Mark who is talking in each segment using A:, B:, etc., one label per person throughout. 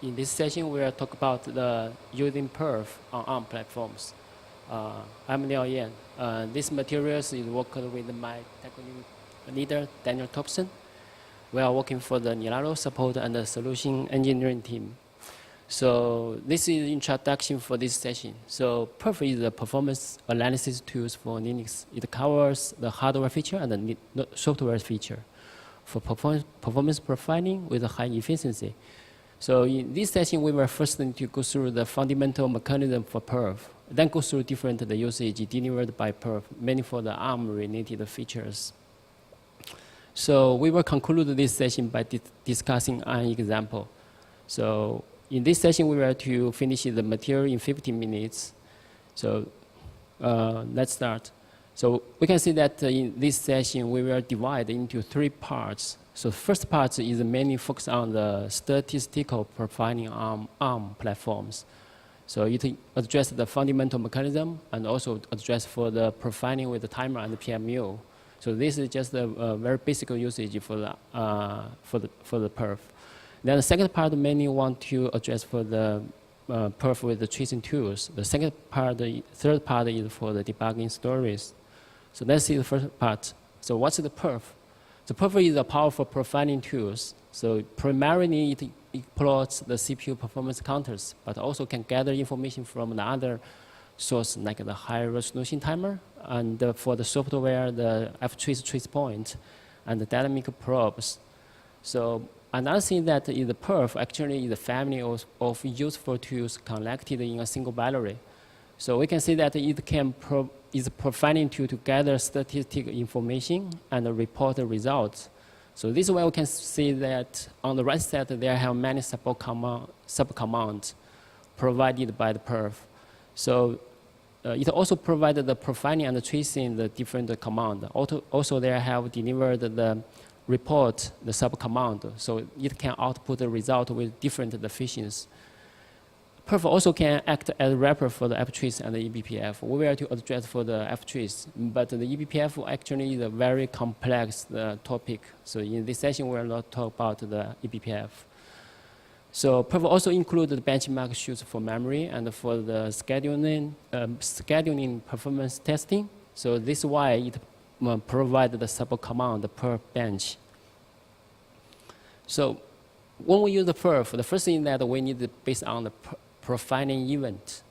A: In this session, we will talk about the using Perf on ARM platforms. I'm Liao Yan. This materials is worked with my technical leader, Daniel Thompson. We are working for the Nilaro support and the solution engineering team. So this is introduction for this session. So Perf is a performance analysis tools for Linux. It covers the hardware feature and the software feature for performance profiling with a high efficiency. So in this session, we will first need to go through the fundamental mechanism for Perf, then go through different the usage delivered by Perf, mainly for the ARM-related features. So we will conclude this session by discussing an example. So in this session, we will to finish the material in 15 minutes. So let's start. So we can see that in this session, we will divide into 3 parts. So the first part is mainly focused on the statistical profiling on ARM platforms. So it addresses the fundamental mechanism and also address for the profiling with the timer and the PMU. So this is just a very basic usage for the Perf. Then the second part mainly want to address for the Perf with the tracing tools. The third part is for the debugging stories. So let's see the first part. So what's the Perf? The Perf is a powerful profiling tools. So primarily it exploits the CPU performance counters, but also can gather information from the other source like the high resolution timer, and for the software, the ftrace trace point, and the dynamic probes. So another thing that is the Perf actually is a family of useful tools collected in a single binary. So we can see that it can is a profiling tool to gather statistical information and report the results. So this way we can see that on the right side there have many subcommands provided by the Perf. So it also provided the profiling and tracing the different commands. Also they have delivered the report, the subcommand, so it can output the result with different efficiencies. Perf also can act as a wrapper for the ftrace and the eBPF. We will to address for the ftrace, but the eBPF actually is a very complex topic. So in this session, we will not talk about the eBPF. So Perf also includes the benchmark sheets for memory and for the scheduling performance testing. So this is why it provides the subcommand, the Perf bench. So when we use the Perf, the first thing that we need is based on the profiling event.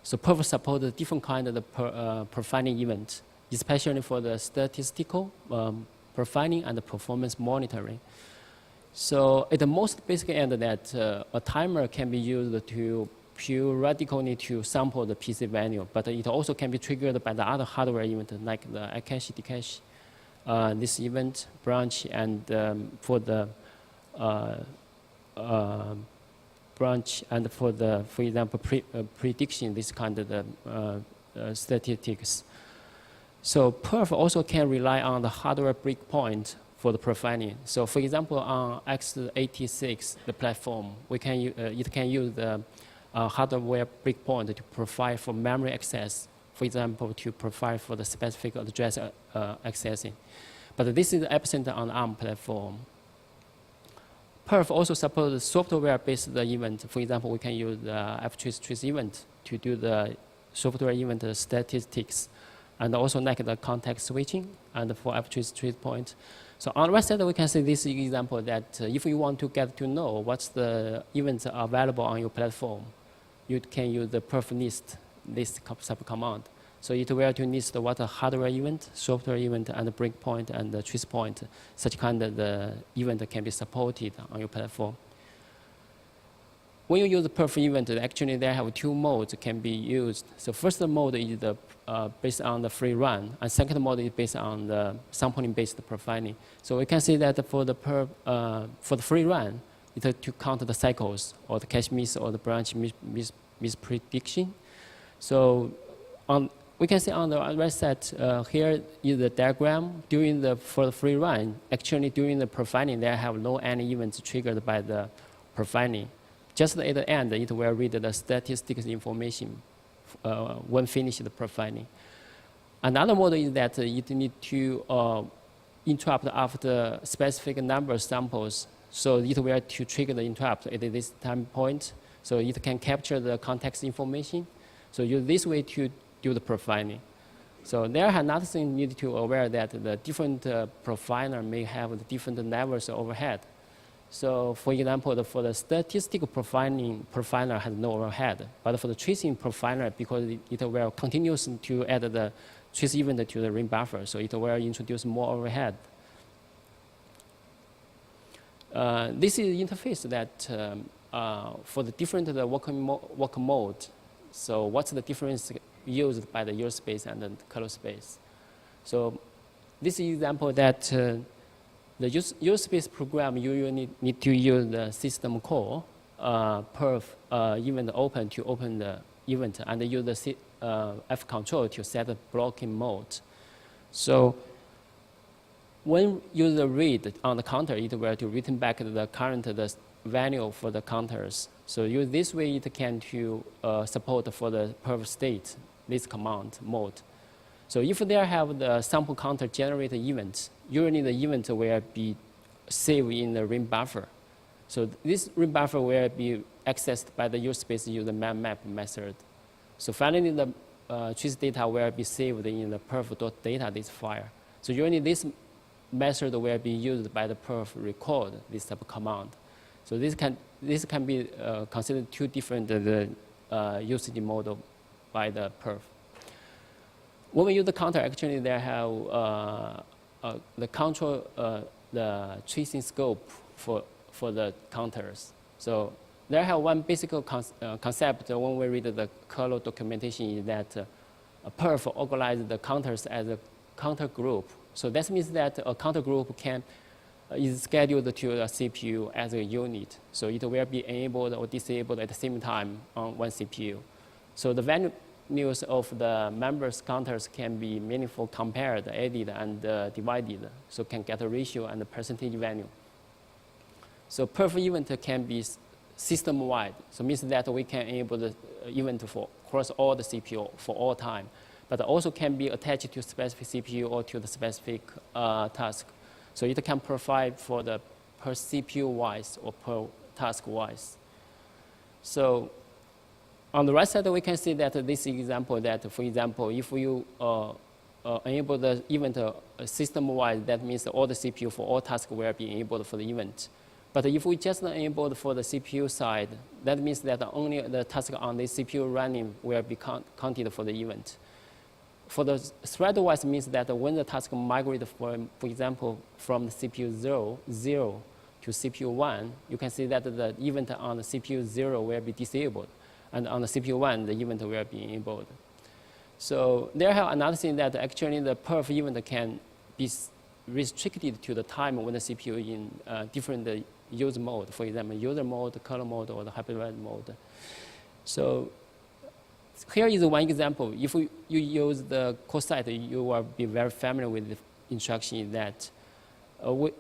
A: So Perf supports different kinds of the profiling events, especially for the statistical profiling and the performance monitoring. So at the most basic end that a timer can be used to periodically to sample the PC value, but it also can be triggered by the other hardware event like the iCache, decache, this event branch, and for the branch and for example, prediction, this kind of statistics. So Perf also can rely on the hardware breakpoint for the profiling. So for example, on x86, the platform, it can use the hardware breakpoint to profile for memory access, for example, to profile for the specific address accessing. But this is absent on ARM platform. Perf also supports software-based event. For example, we can use the ftrace event to do the software event statistics, and also like the context switching and for ftrace trace point. So on the right side, we can see this example that if you want to get to know what's the events available on your platform, you can use the Perf list subcommand. So it will to list what a hardware event, software event, and breakpoint and the trace point. Such kind of the event can be supported on your platform. When you use the Perf event, actually they have 2 modes can be used. So first mode is based on the free run, and second mode is based on the sampling-based profiling. So we can see that for the free run, it's to count the cycles or the cache miss or the branch misprediction. So we can see on the right side here is the diagram for the free run. Actually, during the profiling, there have no any events triggered by the profiling. Just at the end, it will read the statistics information when finished the profiling. Another model is that it need to interrupt after specific number of samples So it will to trigger the interrupt at this time point. So it can capture the context information. So use this way to do the profiling. So there are another thing you need to aware that the different profiler may have the different levels of overhead. So for example, for the statistical profiling, profiler has no overhead. But for the tracing profiler, because it will continuously to add the trace event to the ring buffer, so it will introduce more overhead. This is interface that for the different work mode. So what's the difference used by the user space and the kernel space? So this is example that the user space program you need to use the system call perf event open to open the event and use the F control to set the blocking mode. So when user read on the counter, it will to return back the current the value for the counters. So use this way it can to support for the perf state this command mode. So if they have the sample counter generate event, usually the event will be saved in the ring buffer. So this ring buffer will be accessed by the user space using the map method. So finally the trace data will be saved in the perf.data this file. So usually this method will be used by the perf record this type of command. So this can be considered two different usage model by the perf. When we use the counter, actually they have the control the tracing scope for the counters. So there have one basic concept when we read the kernel documentation is that perf organizes the counters as a counter group. So that means that a counter group is scheduled to a CPU as a unit. So it will be enabled or disabled at the same time on one CPU. So the values of the members counters can be meaningful compared, added, and divided. So can get a ratio and a percentage value. So perf event can be system-wide. So means that we can enable the event for across all the CPU for all time. But also can be attached to specific CPU or to the specific task. So it can provide for the per CPU wise or per task wise. So on the right side, we can see that this example that, for example, if you enable the event system-wide, that means all the CPU for all tasks will be enabled for the event. But if we just enable for the CPU side, that means that only the task on the CPU running will be counted for the event. For the thread-wise means that when the task migrates, for example, from the CPU 0 to CPU 1, you can see that the event on the CPU 0 will be disabled. And on the CPU 1, the event will be enabled. So there have another thing that actually the perf event can be restricted to the time when the CPU in different user mode, for example, user mode, kernel mode, or the hypervisor mode. So here is one example. If you use the Coresight, you will be very familiar with the instruction that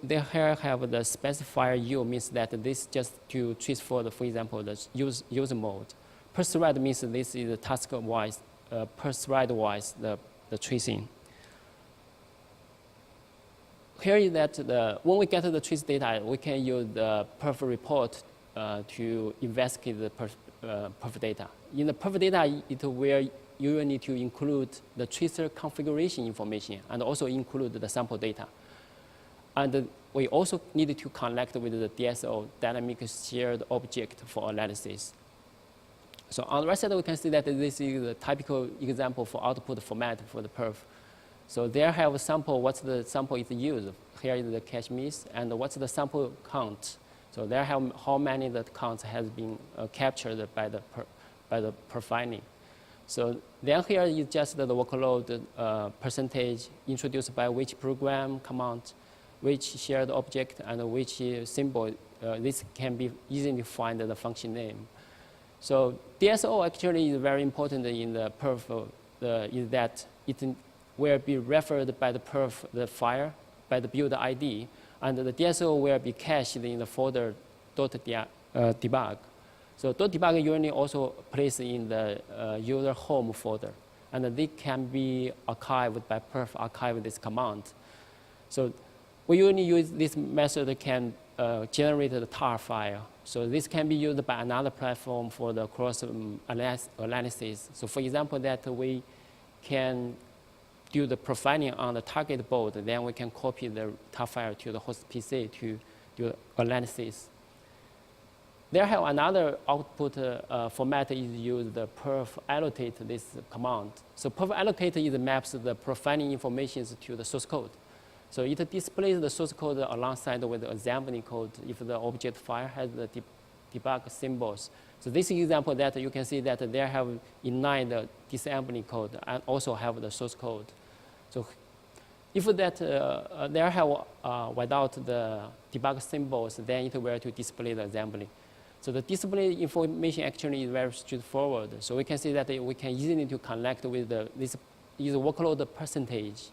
A: they here have the specifier U means that this just to trace for the, for example, the user mode. Per thread means this is the task-wise, per thread-wise, the tracing. Here is that when we get the trace data, we can use the perf report to investigate the perf data. In the perf data, it will you need to include the tracer configuration information and also include the sample data. And we also need to connect with the DSO, dynamic shared object for analysis. So on the right side, we can see that this is a typical example for output format for the perf. So there have a sample, what's the sample is used. Here is the cache miss, and what's the sample count. So there have how many the counts has been captured by the profiling. So then here is just the workload percentage introduced by which program command, which shared object, and which symbol. This can be easily find the function name. So DSO actually is very important in the perf, is that it will be referred by the perf, the file, by the build ID, and the DSO will be cached in the folder .debug. So .debug usually also placed in the user home folder, and they can be archived by perf archive this command. So we usually use this method can generated tar file. So this can be used by another platform for the cross analysis. So for example, that we can do the profiling on the target board, then we can copy the tar file to the host PC to do analysis. There have another output format is used, the perf allocate this command. So perf allocate is maps the profiling information to the source code. So it displays the source code alongside with the assembly code if the object file has the debug symbols. So this example that you can see that they have inline the disassembly code and also have the source code. So if that they have without the debug symbols, then it will to display the assembly. So the display information actually is very straightforward. So we can see that we can easily to connect with this is workload percentage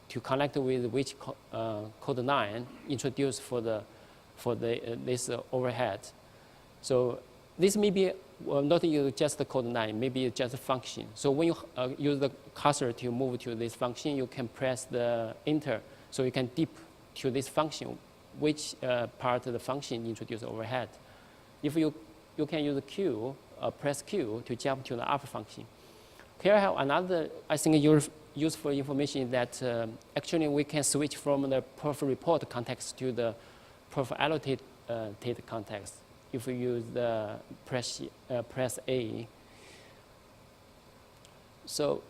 A: to connect with which code line introduced for this overhead. So this may be not use just the code line, maybe just a function. So when you use the cursor to move to this function, you can press the enter. So you can dip to this function, which part of the function introduced overhead. If you can use Q, press Q to jump to the upper function. Here I have another, I think, useful information that actually we can switch from the perf report context to the perf allocate context if we use the press A. So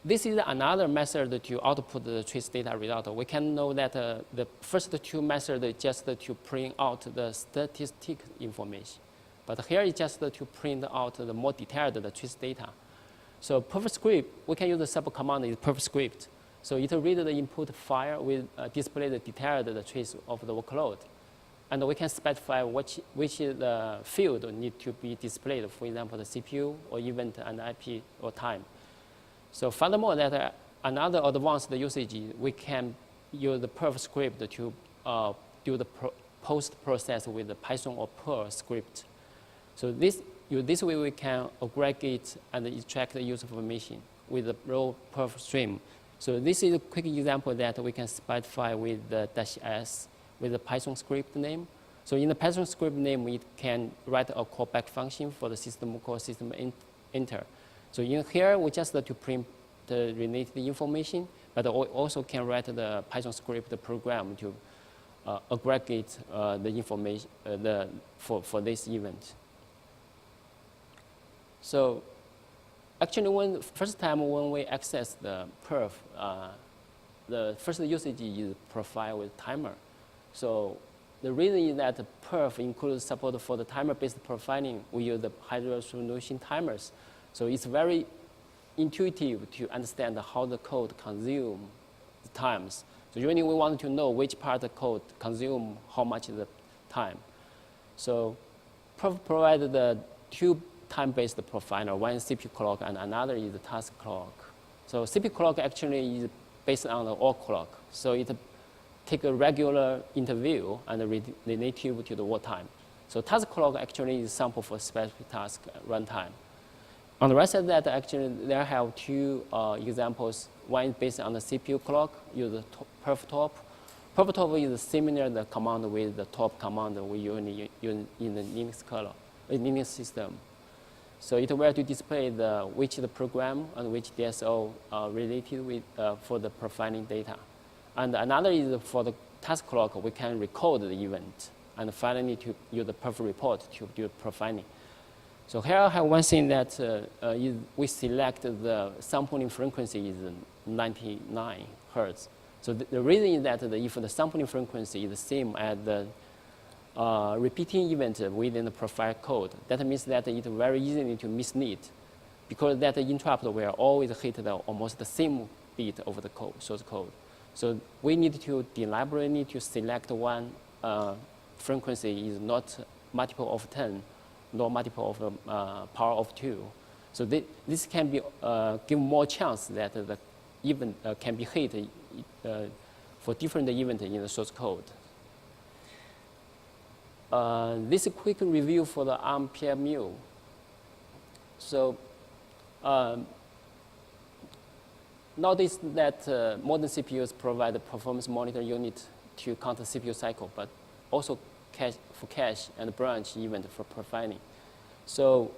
A: this is another method to output the trace data result. We can know that the first two methods is just to print out the statistic information. But here is just to print out the more detailed the trace data. So perf script, we can use the sub command is perf script. So it read the input file with display the detailed the trace of the workload. And we can specify which the field need to be displayed, for example, the CPU or event and IP or time. So furthermore, that another advanced usage, we can use the perf script to do the post process with the Python or Perl script. So this way we can aggregate and extract the user information with the raw perf stream. So this is a quick example that we can specify with the -s with the Python script name. So in the Python script name, it can write a callback function for the system call system enter. So in here, we just to print the related information, but also can write the Python script program to aggregate the information for this event. So actually, first time when we access the perf, the first usage is profile with timer. So the reason is that perf includes support for the timer-based profiling. We use the high-resolution timers. So it's very intuitive to understand how the code consumes times. So usually we want to know which part of the code consumes how much of the time. So perf provides the two time-based profiler. One is CPU clock and another is the task clock. So CPU clock actually is based on the all clock. So it takes a regular interval and relative to the work time. So task clock actually is sample for specific task runtime. On the right side of that, actually, there have two examples. One is based on the CPU clock, use the perf top. Perf top is similar to the command with the top command we usually use in the Linux system. So it will to display which the program and which DSO related with for the profiling data. And another is for the task clock, we can record the event. And finally, to use the perf report to do profiling. So here I have one thing that we select the sampling frequency is 99 Hertz. So the reason is that if the sampling frequency is the same as the repeating event within the profile code, that means that it's very easy to mislead, because that interrupt will always hit almost the same bit of the code, source code. So we need to deliberately to select one frequency is not multiple of 10, nor multiple of power of 2. So this can be give more chance that the event can be hit for different events in the source code. This is a quick review for the Arm PMU. So notice that modern CPUs provide a performance monitor unit to count the CPU cycle, but also for cache and branch event for profiling. So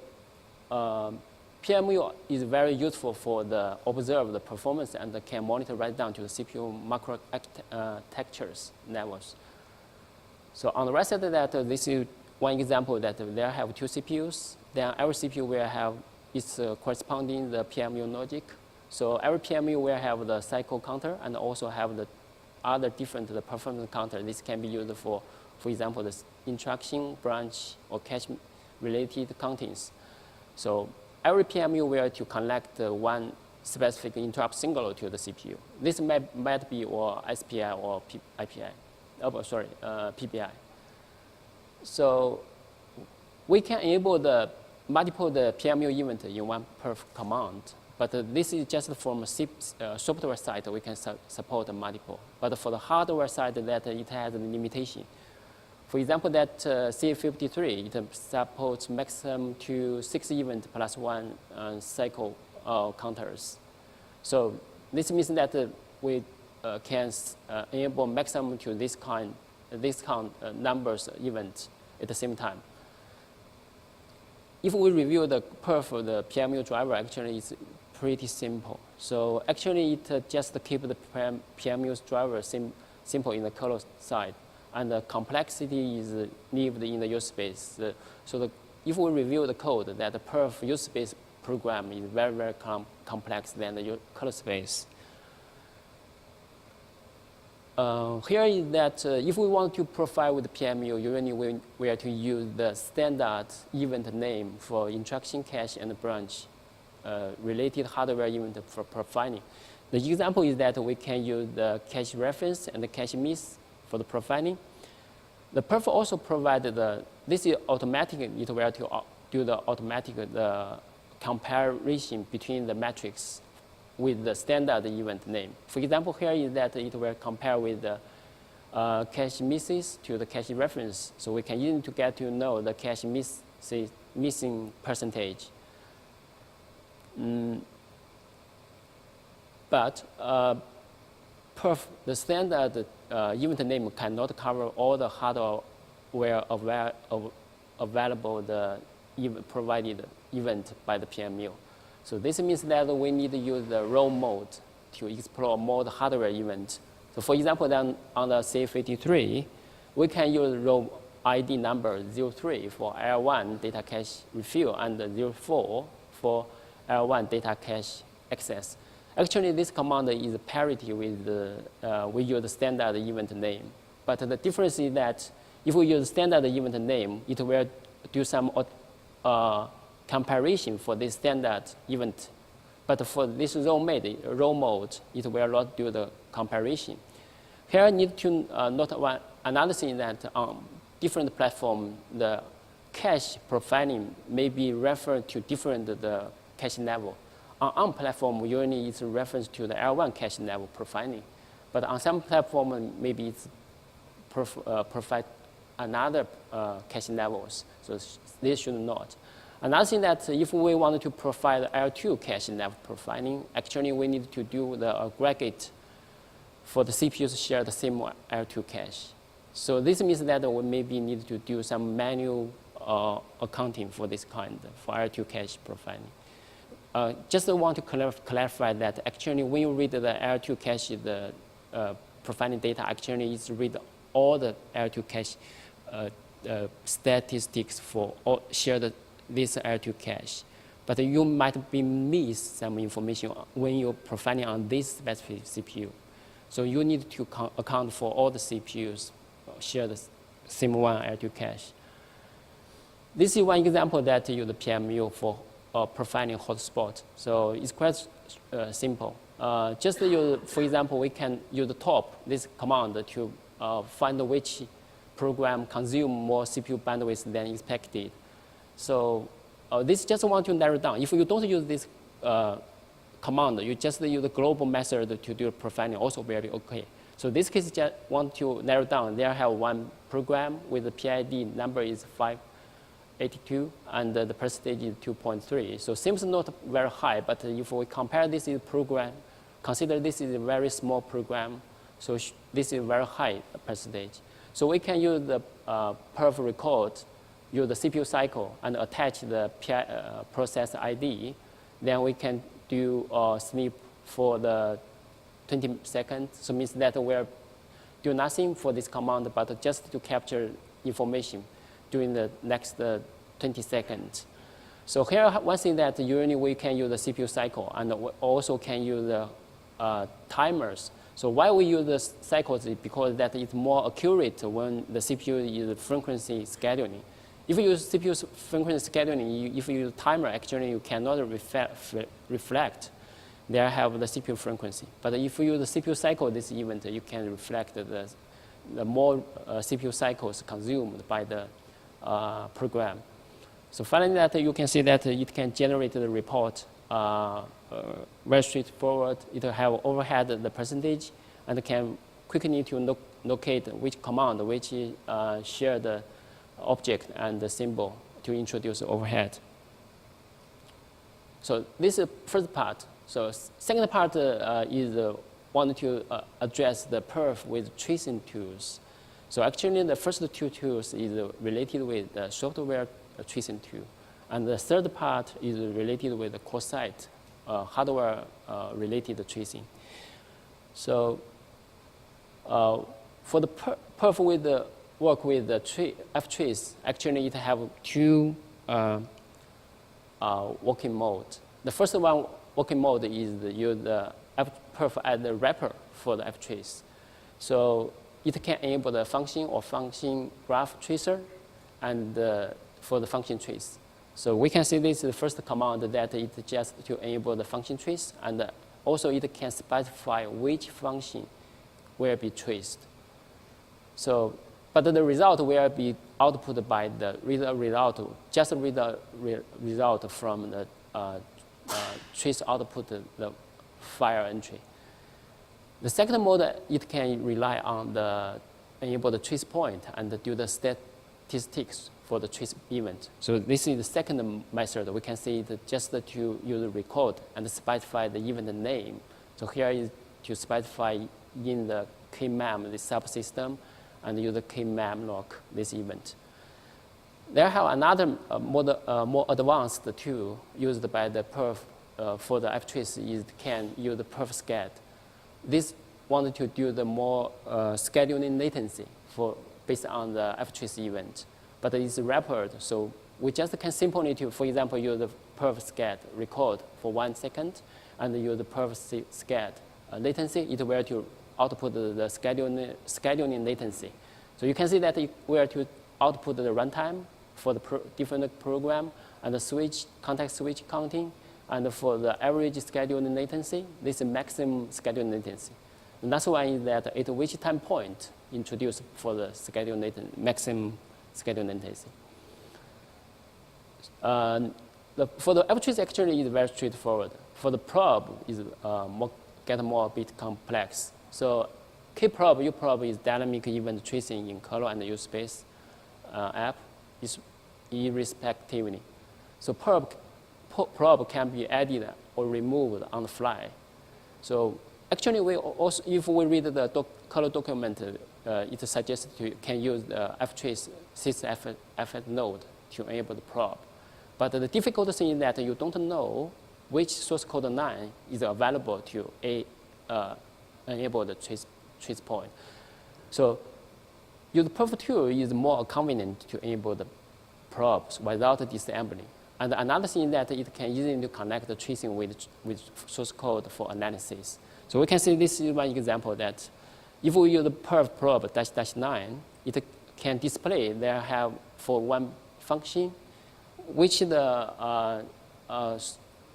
A: PMU is very useful for the observe the performance and can monitor right down to the CPU macro architectures levels. So on the right side of that, this is one example that there have 2 CPUs. Then every CPU will have its corresponding the PMU logic. So every PMU will have the cycle counter and also have the other different the performance counter. This can be used for example, the instruction, branch, or cache related contents. So every PMU will to collect one specific interrupt singular to the CPU. This might be or SPI or PPI. So we can enable the multiple the PMU event in one perf command. But this is just from a software side, we can support multiple. But for the hardware side, that it has a limitation. For example, that C53, it supports maximum to 6 events plus 1 cycle counters. So this means that we can enable maximum to this kind numbers events at the same time. If we review the perf of the PMU driver, actually it's pretty simple. So actually it just keep the PMU's driver simple in the kernel side. And the complexity is lived in the use space. So if we review the code, that the perf use space program is very, very complex than the kernel space. Here is that if we want to profile with PMU, usually we are to use the standard event name for instruction cache and branch related hardware event for profiling. The example is that we can use the cache reference and the cache miss for the profiling. The perf also provided this is automatic. It will to do the automatic comparison between the metrics with the standard event name. For example, here is that it will compare with the cache misses to the cache reference. So we can use it to get to know the cache missing percentage. But perf, the standard event name cannot cover all the hardware available the provided event by the PMU. So this means that we need to use the row mode to explore more the hardware event. So for example, then on the C53, we can use row ID number 03 for L1 data cache refill and 04 for L1 data cache access. Actually, this command is parity with we use the standard event name. But the difference is that if we use standard event name, it will do some comparison for this standard event. But for this row mode, it will not do the comparison. Here I need to note another thing that on different platform, the cache profiling may be referred to different the cache level. On ARM platform, usually it's a reference to the L1 cache level profiling. But on some platform, maybe it's provide another cache levels. So this should not. Another thing that if we wanted to provide L2 cache level profiling, actually we need to do the aggregate for the CPUs share the same L2 cache. So this means that we maybe need to do some manual accounting for this kind, for L2 cache profiling. Just want to clarify that actually when you read the L2 cache, the profiling data actually is read all the L2 cache statistics for all shared this L2 cache. But you might be miss some information when you're profiling on this specific CPU. So you need to account for all the CPUs share the same one L2 cache. This is one example that use the PMU for profiling hotspot. So it's quite simple. Just use, for example, we can use the top, this command to find which program consume more CPU bandwidth than expected. So this just want to narrow down. If you don't use this command, you just use the global method to do profiling, also very okay. So this case just want to narrow down. There have one program with the PID number is 582 and the percentage is 2.3. So seems not very high, but if we compare this is program, consider this is a very small program, so this is very high percentage. So we can use the perf record, use the CPU cycle, and attach the process ID. Then we can do sleep for the 20 seconds. So it means that we're do nothing for this command, but just to capture information during the next 20 seconds. So here, one thing that usually we can use the CPU cycle, and we also can use the timers. So why we use the cycles is because that it's more accurate when the CPU is frequency scheduling. If you use CPU frequency scheduling, if you use timer, actually you cannot reflect. There have the CPU frequency. But if you use the CPU cycle this event, you can reflect the more CPU cycles consumed by the program. So finally, that you can see that it can generate the report very straightforward. It will have overhead the percentage, and can quickly to locate which command, which share the object and the symbol to introduce overhead. So this is the first part. So second part is want to address the perf with tracing tools. So actually, the first two tools is related with the software tracing tool. And the third part is related with the Coresight, hardware-related tracing. So for the perf with the work with the ftrace, actually it have two working modes. The first one working mode is use the perf as the wrapper for the ftrace. So it can enable the function or function graph tracer and for the function trace. So we can see this is the first command that it just to enable the function trace, and also it can specify which function will be traced. So, but the result will be output by the result, just read the result from the trace output, the file entry. The second mode, it can rely on the enable the trace point and do the statistics for the trace event. So this is the second method. We can see it just to use record and specify the event name. So here is to specify in the kmem, the subsystem, and use the kmem lock this event. There have another more advanced tool used by the perf for the ftrace is can use the perf sched. This wanted to do the more scheduling latency based on the ftrace event, but it's wrapped. So we just can simply, for example, use the perf sched record for 1 second, and use the perf sched latency. It will to output the scheduling latency. So you can see that it will to output the runtime for the different program, and the context switch counting, and for the average scheduling latency, this is maximum scheduling latency. And that's why is that at which time point introduced for the scheduling latency, maximum scheduling latency. For the ftrace actually is very straightforward. For the probe is get more a bit complex. So kprobe, uprobe is dynamic event tracing in color and use space app is irrespectively. So probe can be added or removed on the fly. So actually, we also, if we read the color document, it suggests you can use the ftrace sysfs node to enable the probe. But the difficult thing is that you don't know which source code line is available to enable the trace point. So use perf tool is more convenient to enable the probes without disassembling. And another thing is that it can easily connect the tracing with source code for analysis. So we can see this is one example that if we use the perf probe --9, it can display there have for one function which the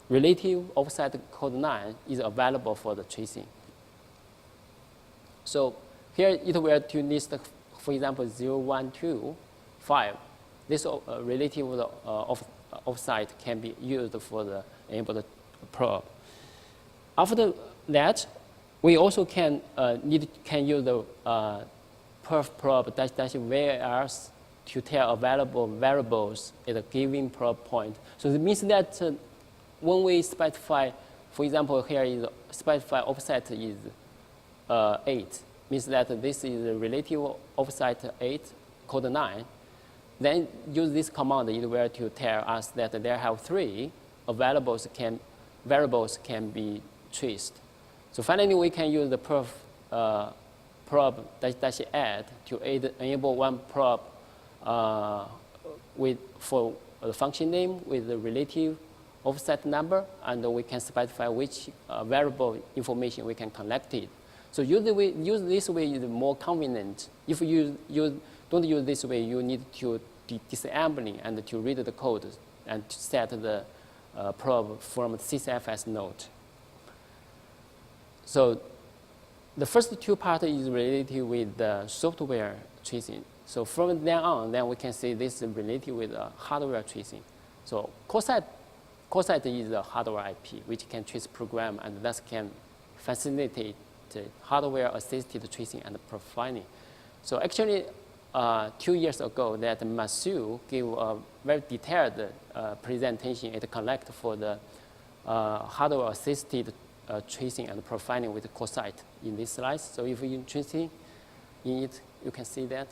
A: relative offset code 9 is available for the tracing. So here it will to list, for example, 0, 1, 2, 5. This relative offsite can be used for the enable the probe. After that, we also can use the perf probe -vars to tell available variables at a given probe point. So it means that when we specify, for example, here is specify offset is 8. means that this is a relative offset 8 code 9. Then use this command in order to tell us that there have 3 variables can be traced. So finally, we can use the perf prob -add to enable one prob for the function name with the relative offset number, and we can specify which variable information we can collect it. So use this way is more convenient. If you don't use this way, you need to disassembling and to read the code and to set the probe from the CCFS node. So the first 2 parts is related with the software tracing. So from then on, then we can see this is related with hardware tracing. So Coresight is a hardware IP, which can trace program and thus can facilitate hardware-assisted tracing and profiling. So actually, 2 years ago, that Masu gave a very detailed presentation at Connect for the hardware-assisted tracing and profiling with Coresight in this slide. So if you're interested in it, you can see that.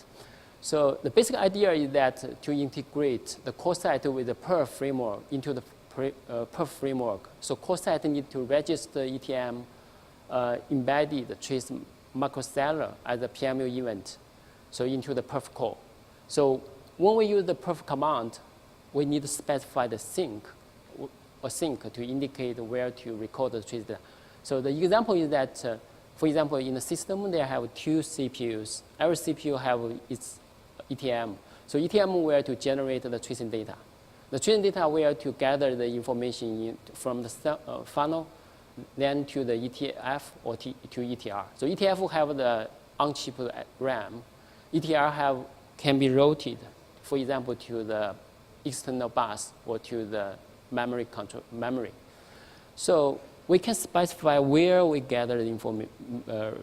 A: So the basic idea is that to integrate the Coresight with the Perf framework into the Perf framework. So Coresight needs to register ETM embedded trace microseller as a PMU event, so into the perf call. So when we use the perf command, we need to specify the sync to indicate where to record the trace data. So the example is that, for example, in the system, they have 2 CPUs. Every CPU have its ETM. So ETM where to generate the tracing data. The tracing data where to gather the information from the funnel, then to the ETF or to ETR. So ETF have the on-chip RAM. ETR can be routed, for example, to the external bus or to the memory. So we can specify where we gather the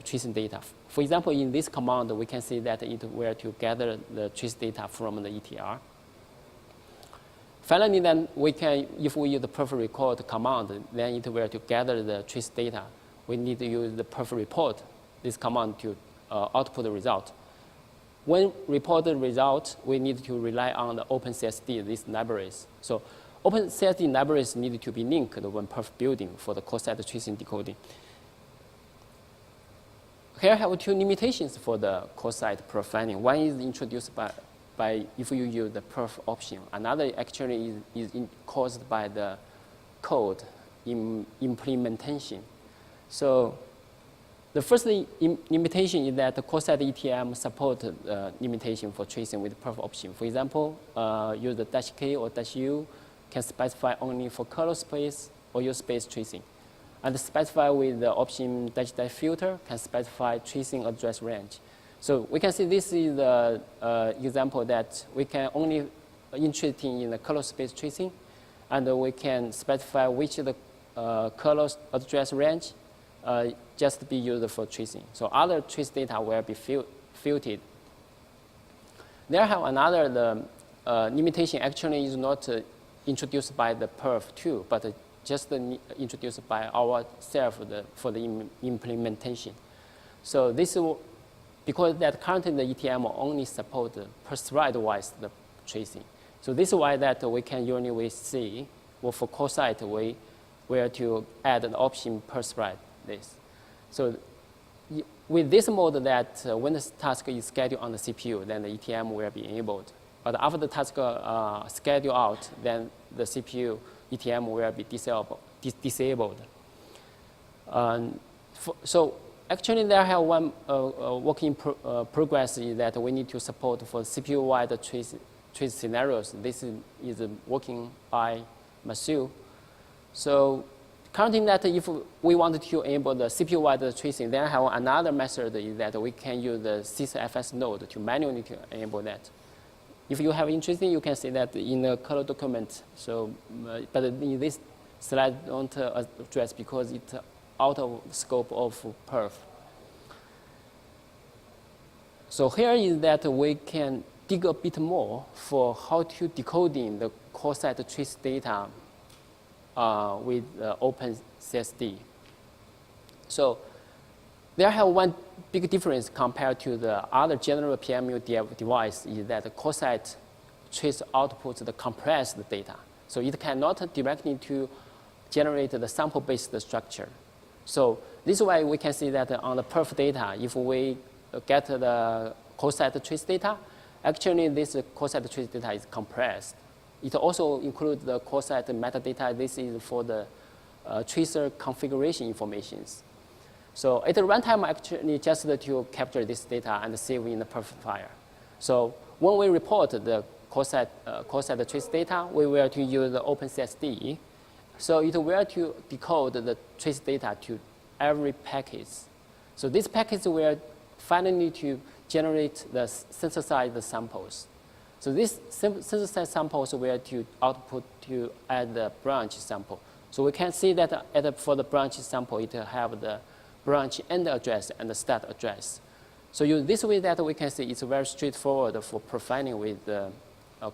A: tracing data. For example, in this command, we can see that it where to gather the trace data from the ETR. Finally, then we can, if we use the perf record command, then it where to gather the trace data. We need to use the perf report, this command, to output the result. When report the result, we need to rely on the OpenCSD, these libraries. So OpenCSD libraries need to be linked when perf building for the Coresight tracing decoding. Here I have 2 limitations for the Coresight profiling. One is introduced by if you use the perf option. Another actually is caused by the code implementation. So the first limitation is that the Coresight ETM support limitation for tracing with perf option. For example, use the -K or -U can specify only for kernel space or use space tracing. And specify with the option -filter can specify tracing address range. So we can see this is the example that we can only interested in the kernel space tracing, and we can specify which the kernel address range just be used for tracing. So other trace data will be filtered. There have another limitation actually is not introduced by the perf too, but just introduced by ourselves for the implementation. So this is because that currently the ETM only support per thread-wise the tracing. So this is why that we can usually see, well, for Coresight, where to add an option per thread this. So with this mode that when the task is scheduled on the CPU, then the ETM will be enabled. But after the task scheduled out, then the CPU ETM will be disabled. So actually, there have one working progress is that we need to support for CPU-wide trace scenarios. This is working by Masu. So counting that if we want to enable the CPU-wide tracing, then I have another method is that we can use the CCFS node to manually enable that. If you have interest, you can see that in the kernel document. So, but in this slide, don't address because it's out of scope of perf. So here is that we can dig a bit more for how to decoding the Coresight trace data with OpenCSD. So there have one big difference compared to the other general PMU device is that the Coresight trace outputs the compressed data. So it cannot directly to generate the sample-based structure. So this way we can see that on the perf data, if we get the Coresight trace data, actually this Coresight trace data is compressed. It also includes the Coresight metadata. This is for the tracer configuration informations. So at the runtime, actually just to capture this data and save in the perf file. So when we report the Coresight trace data, we will to use the OpenCSD. So it will to decode the trace data to every package. So this package will finally to generate the synthesized samples. So these synthesized samples will to output to add the branch sample. So we can see that for the branch sample, it have the branch end address and the start address. So this way that we can see it's very straightforward for profiling with the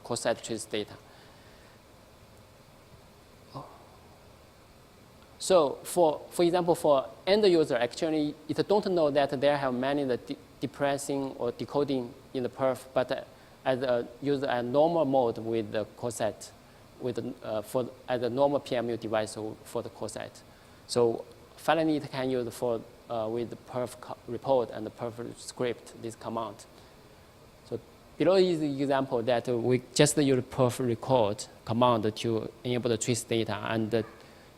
A: Coresight trace data. So for example, for end user, actually, it don't know that there have many depressing or decoding in the perf, but as a user at normal mode with the Coresight, as a normal PMU device for the Coresight. So finally, it can use for with the perf report and the perf script this command. So below is the example that we just use perf record command to enable the trace data and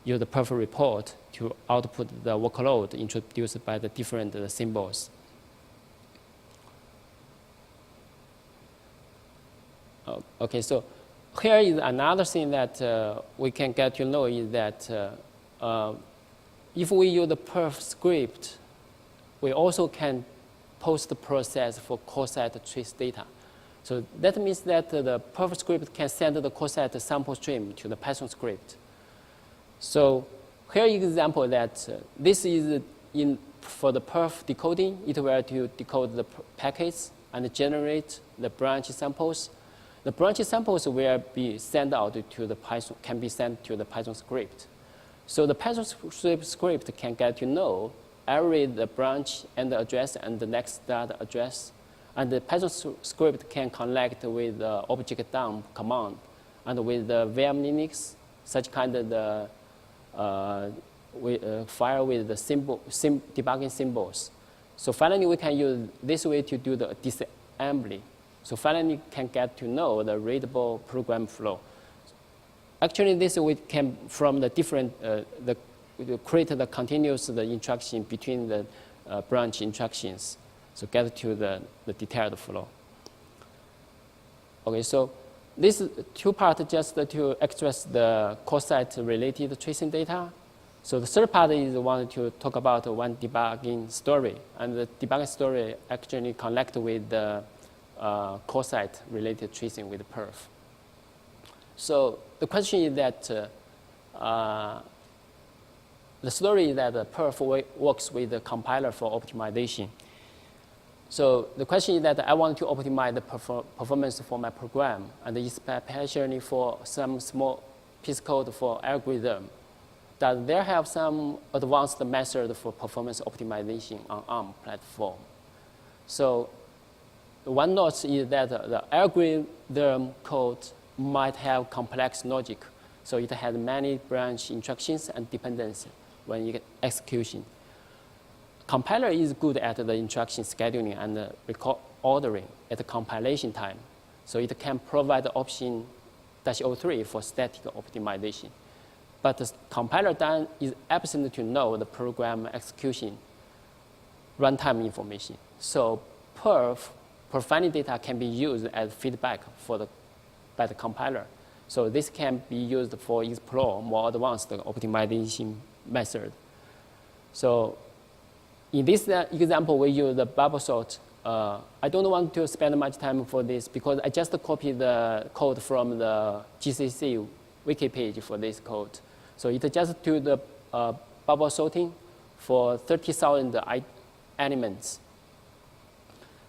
A: use the perf report to output the workload introduced by the different symbols. Okay, so here is another thing that we can get to know is that if we use the perf script, we also can post-process for Coresight trace data. So that means that the perf script can send the Coresight sample stream to the Python script. So here is an example that this is for the perf decoding. It will to decode the packets and generate the branch samples. The branch samples will be sent out to the Python, can be sent to the Python script. So the Python script can get to know the branch and the address and the next start address. And the Python script can connect with the object dump command and with the VM Linux, such kind of the file with the debugging symbols. So finally, we can use this way to do the disassembly. So finally, can get to know the readable program flow. Actually, this we can from the different create the continuous instruction between the branch instructions. So get to the detailed flow. Okay, so this two part just to express the Coresight related tracing data. So the third part is want to talk about one debugging story, and the debugging story actually connect with the Coresight related tracing with perf. So the question is that the story is that perf works with the compiler for optimization. So the question is that I want to optimize the performance for my program, and especially for some small piece code for algorithm. Does there have some advanced method for performance optimization on ARM platform? So one note is that the algorithm code might have complex logic. So it has many branch instructions and dependencies when you get execution. Compiler is good at the instruction scheduling and record ordering at the compilation time. So it can provide the option -03 for static optimization. But the compiler then is absent to know the program execution runtime information. So perf profiling data can be used as feedback by the compiler. So this can be used for explore more advanced optimization method. So in this example, we use the bubble sort. I don't want to spend much time for this because I just copied the code from the GCC wiki page for this code. So it just do the bubble sorting for 30,000 elements.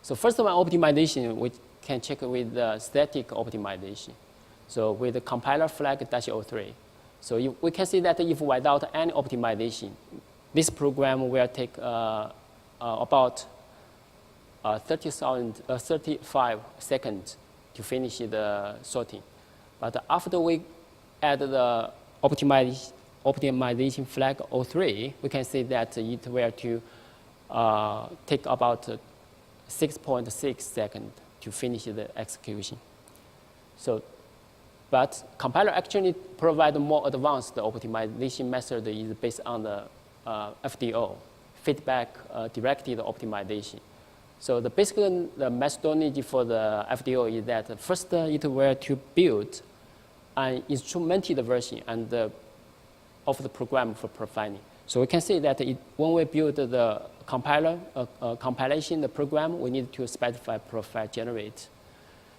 A: So first one, optimization, we can check with the static optimization. So with the compiler flag -03. So we can see that if without any optimization, this program will take about 35 seconds to finish the sorting. But after we add the optimization flag 03, we can see that it will to take about 6.6 seconds to finish the execution. So, but compiler actually provide more advanced optimization method is based on the FDO, feedback directed optimization. So basically the methodology for the FDO is that first it will to build an instrumented version of the program for profiling. So we can see that when we build the compiler, compilation, the program, we need to specify profile generate.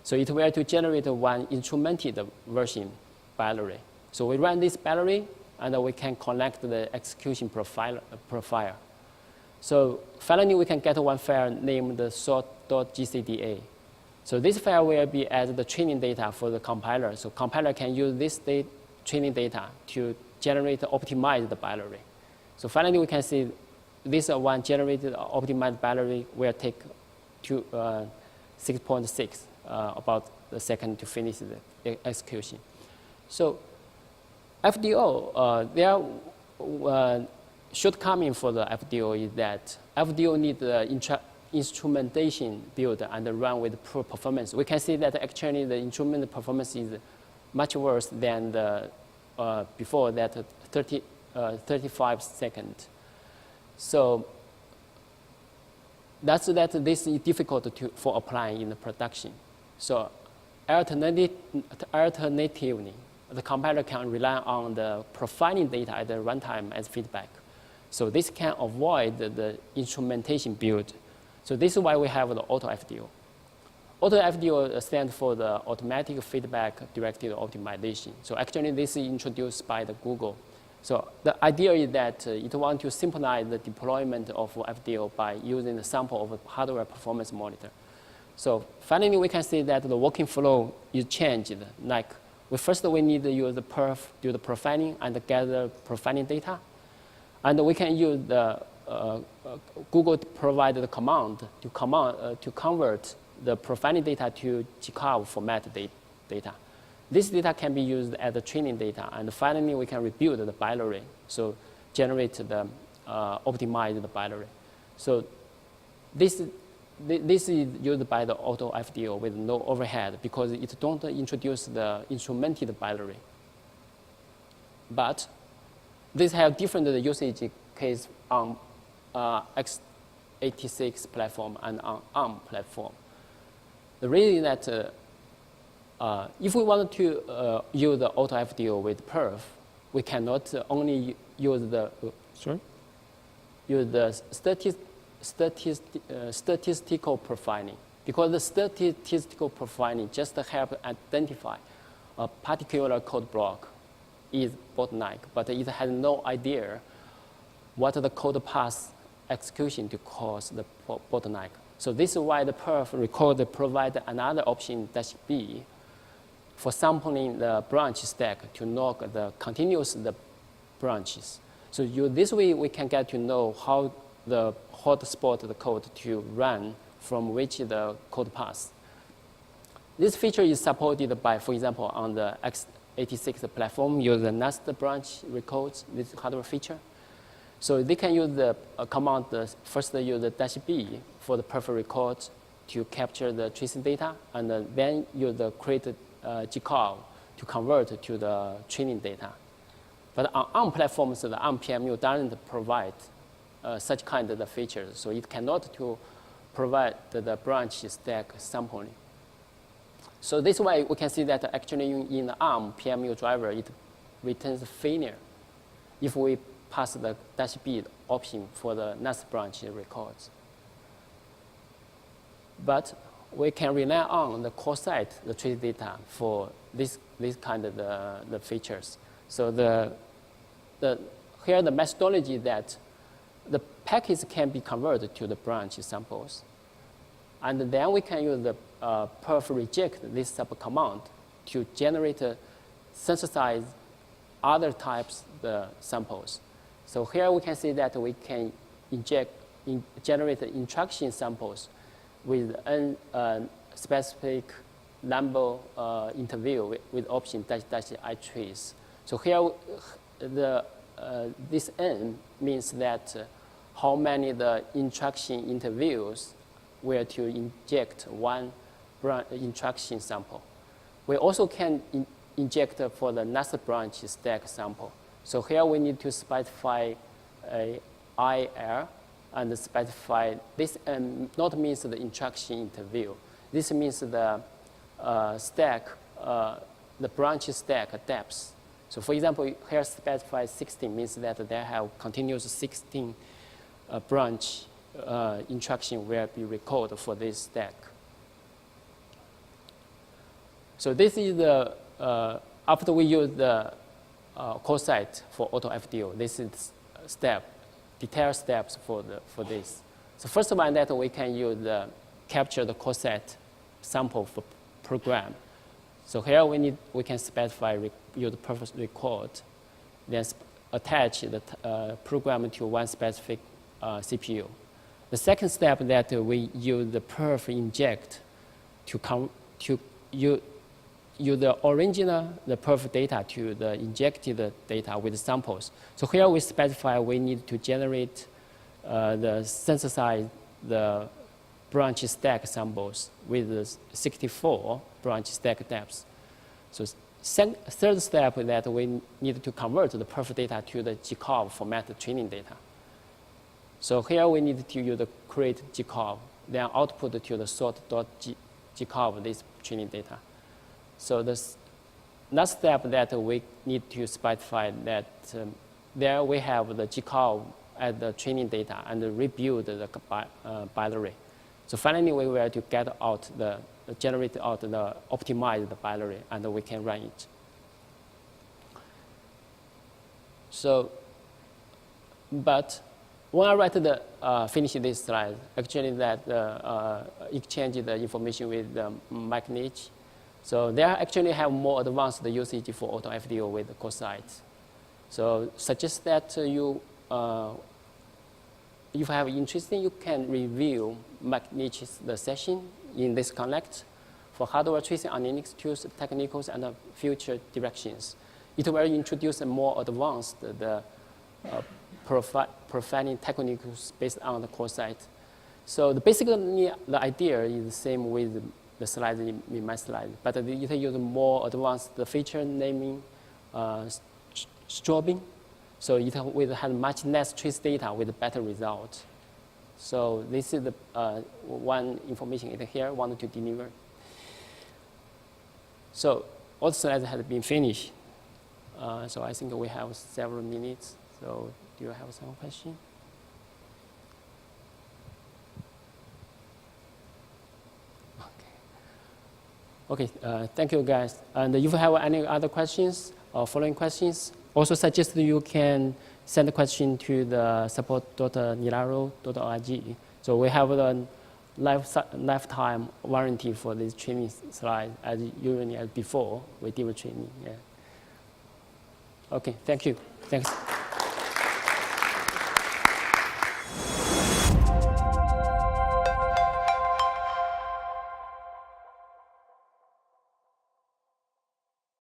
A: So it will to generate one instrumented version binary. So we run this binary, and we can connect the execution profile. So finally, we can get one file named sort.gcda. So this file will be as the training data for the compiler. So compiler can use this training data to generate optimized binary. So finally, we can see this one generated optimized binary will take 6.6 about the second to finish the execution. So FDO, their shortcoming for the FDO is that FDO needs the instrumentation build and run with poor performance. We can see that actually the instrument performance is much worse than the before that 35 seconds. So that's that this is difficult for applying in the production. So alternatively, the compiler can rely on the profiling data at the runtime as feedback. So this can avoid the instrumentation build. So this is why we have the auto FDO. Auto FDO stands for the automatic feedback directed optimization. So actually this is introduced by the Google. So the idea is that it wants to simplify the deployment of FDO by using the sample of a hardware performance monitor. So finally, we can see that the working flow is changed. Like we need to use the Perf, do the profiling, and gather profiling data. And we can use the Google provided the command to convert the profiling data to GCarve format data. This data can be used as the training data, and finally we can rebuild the binary, so generate the optimized binary. So this is used by the auto FDO with no overhead because it don't introduce the instrumented binary. But this have different usage case on x86 platform and on ARM platform. The reason that if we want to use the auto FDO with Perf, we cannot only use the statistical profiling, because the statistical profiling just help identify a particular code block is bottleneck, but it has no idea what the code path execution to cause the bottleneck. So this is why the Perf record provide another option -B for sampling the branch stack to knock the continuous branches. So this way we can get to know how the hotspot the code to run from which the code path. This feature is supported by, for example, on the x86 platform, use the nested branch records, this hardware feature. So they can use the command, first use the -B for the Perf record to capture the tracing data, and then use the create GCarve to convert to the training data. But on ARM platforms, the Arm PMU doesn't provide such kind of features, so it cannot to provide the branch stack sampling. So this way we can see that actually in the Arm PMU driver, it returns failure if we pass the -B option for the nested branch records. But we can rely on the Coresight, the trace data for this kind of the features. So here the methodology that the package can be converted to the branch samples. And then we can use the Perf reject this subcommand to generate, synthesize other types the samples. So here we can see that we can inject generate instruction samples with specific number interval with option -- trace. So here, this n means that how many the instruction intervals were to inject one instruction sample. We also can inject for the next branch stack sample. So here we need to specify a IR and specify this n not means the instruction interval. This means the stack, the branch stack depth. So for example, here specify 16 means that they have continuous 16 branch instruction will be recorded for this stack. So this is the, after we use the Coresight for auto FDO, this is detailed steps for this. So first one that we can use capture the Coresight sample for program. So here we can specify use the Perf record, then attach the program to one specific CPU. The second step that we use the Perf inject to use the original Perf data to the injected data with samples. So here we specify we need to generate synthesize the branch stack samples with the 64 branch stack depths. So third step is that we need to convert the Perf data to the GCOV format training data. So here we need to use the create GCOV, then output to the sort.gcov this training data. So the next step that we need to specify that there we have the GCOV as the training data and rebuild the binary. So finally, we were to get out generate out the optimized binary, and we can run it. So, but when I finish this slide, actually that exchange the information with Mike Niche. So they actually have more advanced usage for auto FDO with Coresight. So suggest that you, if you have interest, you can review Mike Niche's session in this Connect for hardware tracing on Linux tools, technicals, and future directions. It will introduce a more advanced profiling techniques based on the Coresight. So basically, the idea is the same with the slide in my slide, but it uses more advanced feature naming, strobing. So it will have much less trace data with better result. So this is the one information in here wanted to deliver. So all the slides have been finished. So I think we have several minutes. So do you have some question? Okay, thank you guys. And if you have any other questions or following questions, also suggest you can send a question to the support.nilaro.org. So we have a lifetime warranty for this training slide as usually as before we did training. Yeah. Okay, thank you. Thanks.